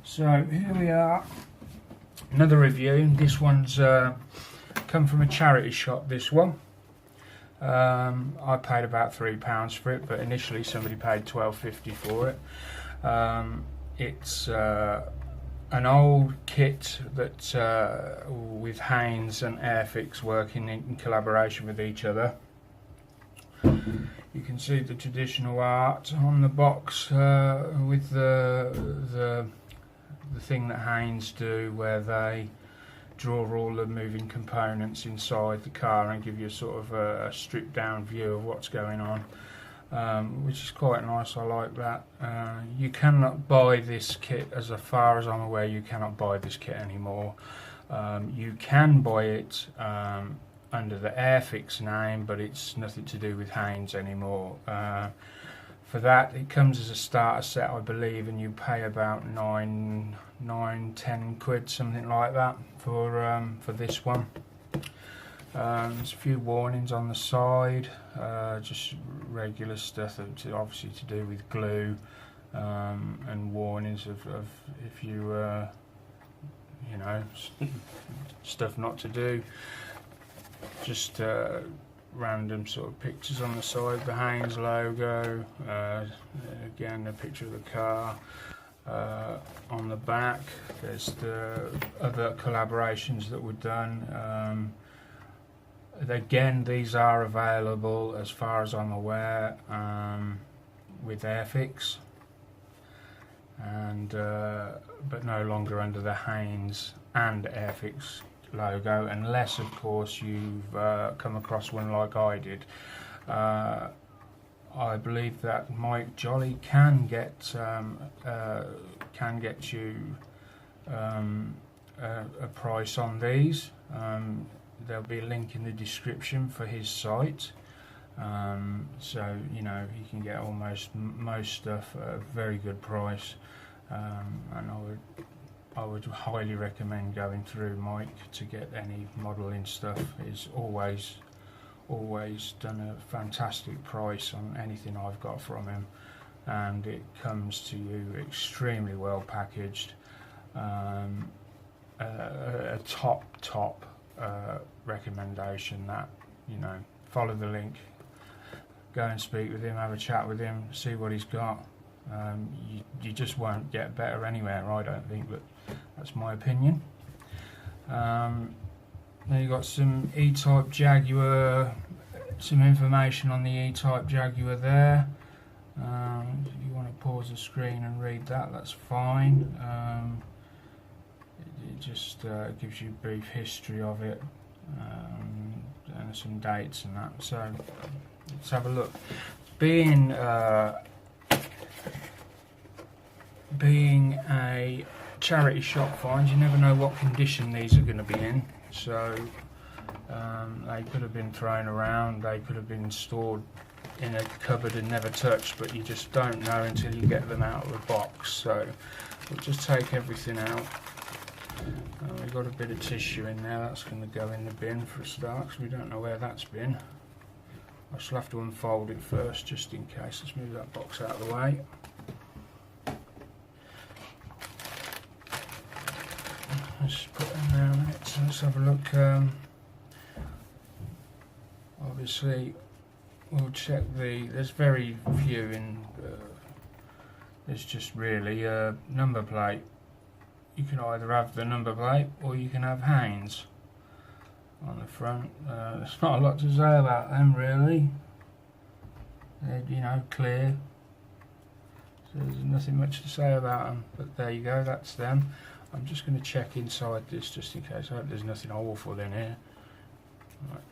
So here we are, another review. This one's come from a charity shop, this one. I paid about £3 for it, but initially somebody paid $12.50 for it. It's an old kit that with Haynes and Airfix working in collaboration with each other. You can see the traditional art on the box with the thing that Haynes do, where they draw all the moving components inside the car and give you sort of a stripped down view of what's going on, which is quite nice. I like that. You cannot buy this kit, as far as I'm aware. You cannot buy this kit anymore. You can buy it under the Airfix name, but it's nothing to do with Haynes anymore. For that, it comes as a starter set, I believe, and you pay about 10 quid, something like that, for this one. There's a few warnings on the side, just regular stuff, obviously to do with glue, and warnings of if you, you know, stuff not to do. Just random sort of pictures on the side, the Haynes logo, again a picture of the car. On the back there's the other collaborations that were done. Again, these are available, as far as I'm aware, with Airfix, and but no longer under the Haynes and Airfix logo, unless of course you've come across one like I did. I believe that Mike Jolly can get you a price on these. There'll be a link in the description for his site, so you know you can get almost most stuff at a very good price, and I would highly recommend going through Mike to get any modelling stuff. He's always done a fantastic price on anything I've got from him, and it comes to you extremely well packaged. A top recommendation. That, you know, follow the link, go and speak with him, have a chat with him, see what he's got. You just won't get better anywhere, I don't think, but that's my opinion. Then you've got some E-Type Jaguar, some information on the E-Type Jaguar there. If you want to pause the screen and read that, that's fine. It just gives you a brief history of it, and some dates and that. So let's have a look. Being a charity shop find, you never know what condition these are going to be in. So they could have been thrown around, they could have been stored in a cupboard and never touched, but you just don't know until you get them out of the box. So we'll just take everything out. We've got a bit of tissue in there, that's going to go in the bin for a start, because we don't know where that's been. I shall have to unfold it first, just in case. Let's move that box out of the way. Let's put them there a minute. So let's have a look. Obviously, we'll check there's very few in. There's just really a number plate. You can either have the number plate or you can have Haynes on the front. There's not a lot to say about them, really. They're, you know, clear. So there's nothing much to say about them. But there you go, that's them. I'm just going to check inside this just in case. I hope there's nothing awful in here. Right.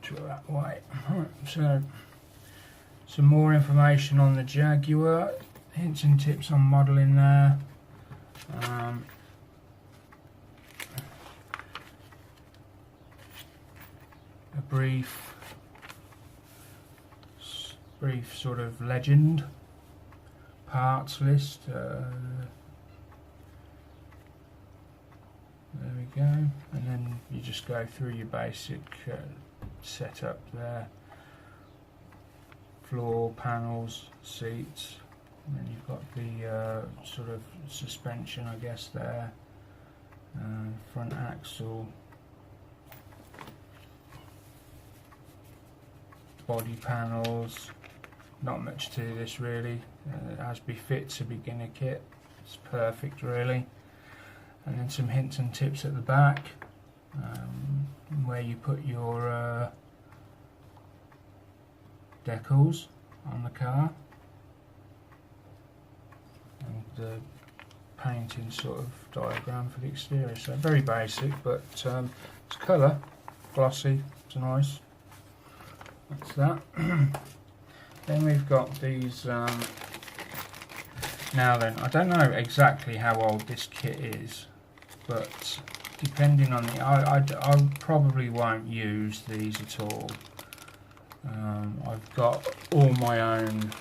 Put that away. Right, so some more information on the Jaguar. Hints and tips on modelling there. A brief sort of legend. Parts list. There we go. And then you just go through your basic setup there. Floor, panels, seats, And then you've got the sort of suspension, I guess, there, front axle, body panels. Not much to this really, as befits a beginner kit. It's perfect really. And then some hints and tips at the back, where you put your decals on the car, and the painting sort of diagram for the exterior. So very basic, but it's colour, glossy, it's nice. That's that. Then we've got these. Now then, I don't know exactly how old this kit is, but depending on the, I probably won't use these at all. I've got all my own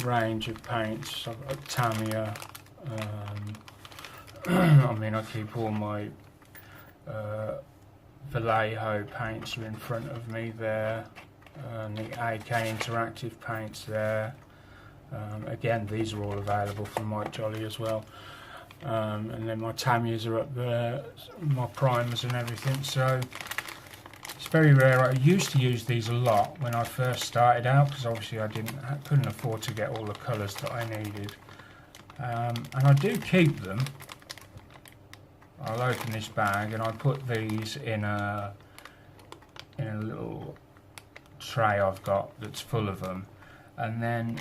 range of paints. I've got Tamiya. I mean, I keep all my Vallejo paints are in front of me there, and the AK Interactive paints there. Again, these are all available from Mike Jolly as well. And then my Tamiyas are up there, my primers and everything. So it's very rare. I used to use these a lot when I first started out, because obviously I couldn't afford to get all the colours that I needed. And I do keep them. I'll open this bag and I put these in a little tray I've got that's full of them, and then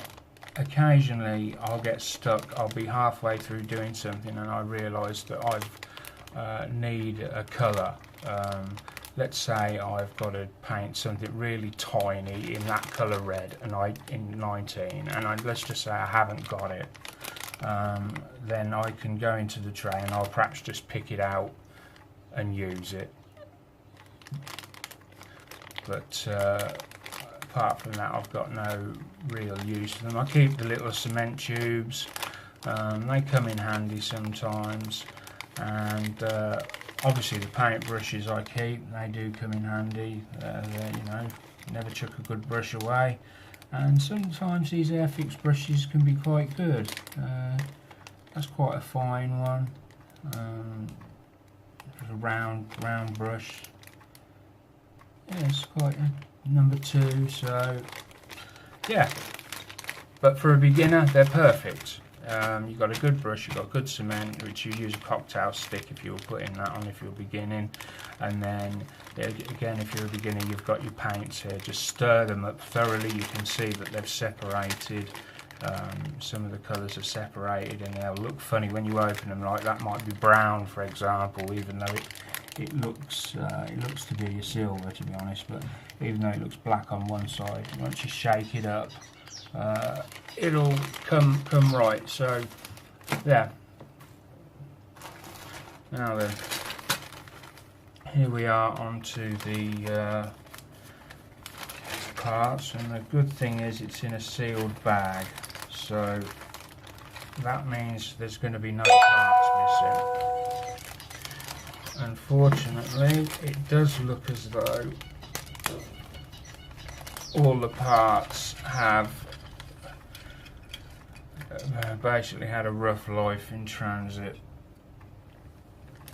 occasionally I'll get stuck. I'll be halfway through doing something and I realise that I need a colour. Let's say I've got to paint something really tiny in that colour red, and in 19, and let's just say I haven't got it. Then I can go into the tray and I'll perhaps just pick it out and use it. But apart from that, I've got no real use for them. I keep the little cement tubes. They come in handy sometimes, and obviously the paint brushes I keep, they do come in handy. You know, never chuck a good brush away. And sometimes these Airfix brushes can be quite good. That's quite a fine one. A round brush. Yeah, it's quite a number 2. So yeah, but for a beginner, they're perfect. You've got a good brush, you've got good cement, which you use a cocktail stick if you're putting that on if you're beginning, and then again, if you're a beginner, you've got your paints here. Just stir them up thoroughly. You can see that they've separated. Some of the colours are separated, and they'll look funny when you open them. Like that might be brown, for example, even though it looks to be a silver, to be honest. But even though it looks black on one side, once you shake it up, it'll come right. So yeah. Now then, here we are onto the parts, and the good thing is it's in a sealed bag, so that means there's going to be no parts missing. Unfortunately, it does look as though all the parts have basically had a rough life in transit.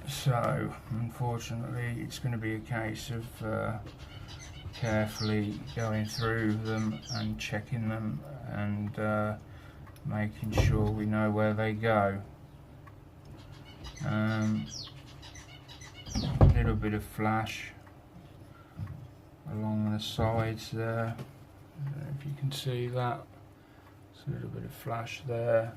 So unfortunately, it's going to be a case of carefully going through them and checking them, and making sure we know where they go. A little bit of flash along the sides there, if you can see that. It's a little bit of flash there.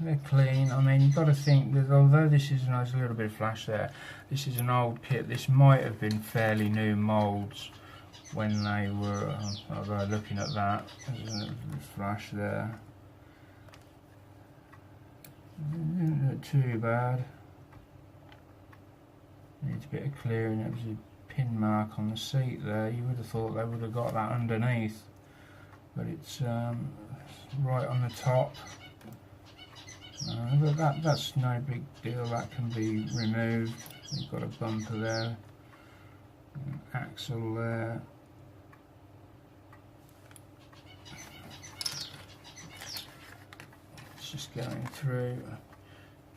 They're clean. I mean, you've got to think that although this is there's a little bit of flash there, this is an old kit. This might have been fairly new moulds when they were, although looking at that, there's a little bit of flash there. Didn't look too bad. Needs a bit of clearing. It was a pin mark on the seat there. You would have thought they would have got that underneath, but it's right on the top. But that's no big deal, that can be removed. You've got a bumper there, an axle there, just going through. In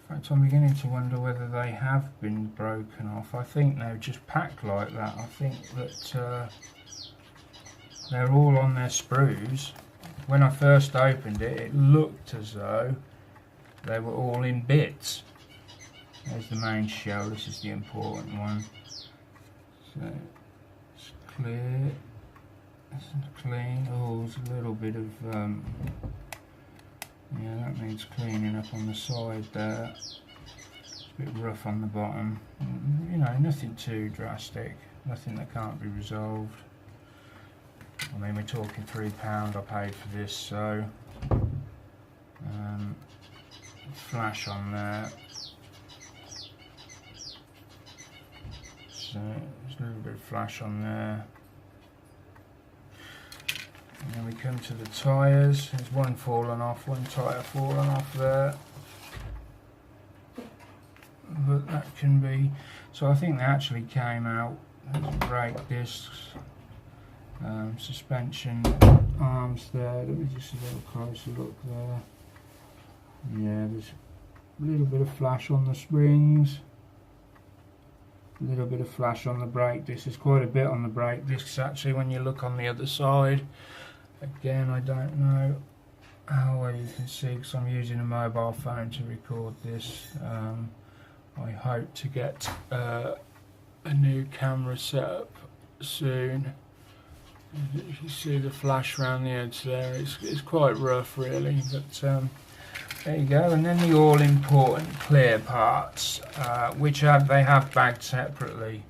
fact, I'm beginning to wonder whether they have been broken off. I think they're just packed like that. I think that they're all on their sprues. When I first opened it, it looked as though they were all in bits. There's the main shell. This is the important one. So it's clear. It's clean. Oh, there's a little bit of yeah, that needs cleaning up on the side there. It's a bit rough on the bottom. You know, nothing too drastic. Nothing that can't be resolved. I mean, we're talking £3 I paid for this, so flash on there. So there's a little bit of flash on there. And then we come to the tyres. There's one fallen off, one tyre fallen off there. But that can be. So I think they actually came out. There's brake discs. Suspension arms there. Let me just have a little closer look there. Yeah, there's a little bit of flash on the springs, a little bit of flash on the brake discs. There's quite a bit on the brake discs actually when you look on the other side. Again, I don't know how well you can see because I'm using a mobile phone to record this. I hope to get a new camera set up soon. You can see the flash around the edge there. It's quite rough really, but there you go. And then the all-important clear parts, which they have bagged separately,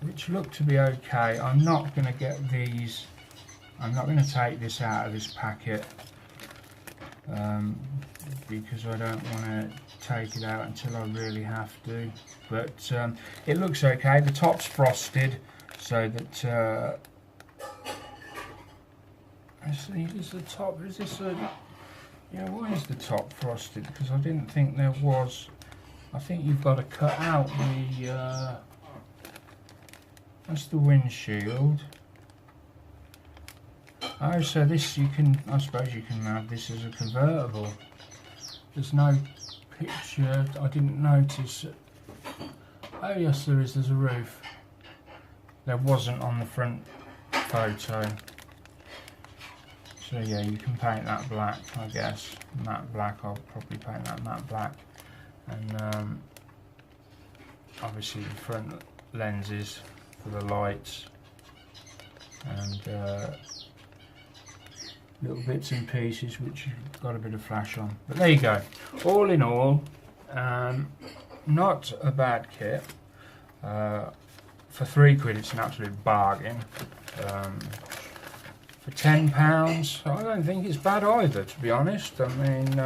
which look to be okay. I'm not going to get these. I'm not going to take this out of this packet because I don't want to take it out until I really have to. But it looks okay. The top's frosted, so that is the top? Is this a? Yeah, why is the top frosted? Because I didn't think there was. I think you've got to cut out the. That's the windshield. Oh, so this you can. I suppose you can have this as a convertible. There's no picture. I didn't notice. Oh yes, there is. There's a roof. There wasn't on the front photo. So yeah, you can paint that black, I guess. Matte black. I'll probably paint that matte black. And obviously the front lenses for the lights and little bits and pieces which you've got a bit of flash on. But there you go. All in all, not a bad kit. For £3 it's an absolute bargain. For £10 I don't think it's bad either, to be honest. I mean,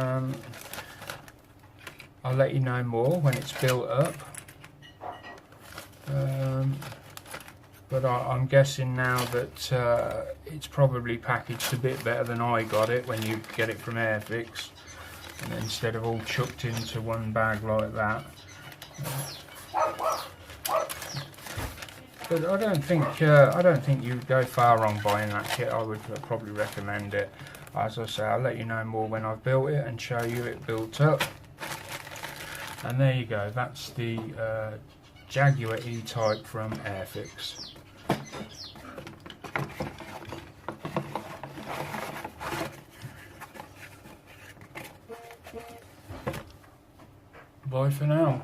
I'll let you know more when it's built up. But I'm guessing now that it's probably packaged a bit better than I got it when you get it from Airfix, and instead of all chucked into one bag like that. But I don't think you'd go far wrong buying that kit. I would probably recommend it. As I say, I'll let you know more when I've built it and show you it built up. And there you go. That's the Jaguar E type from Airfix. Bye for now.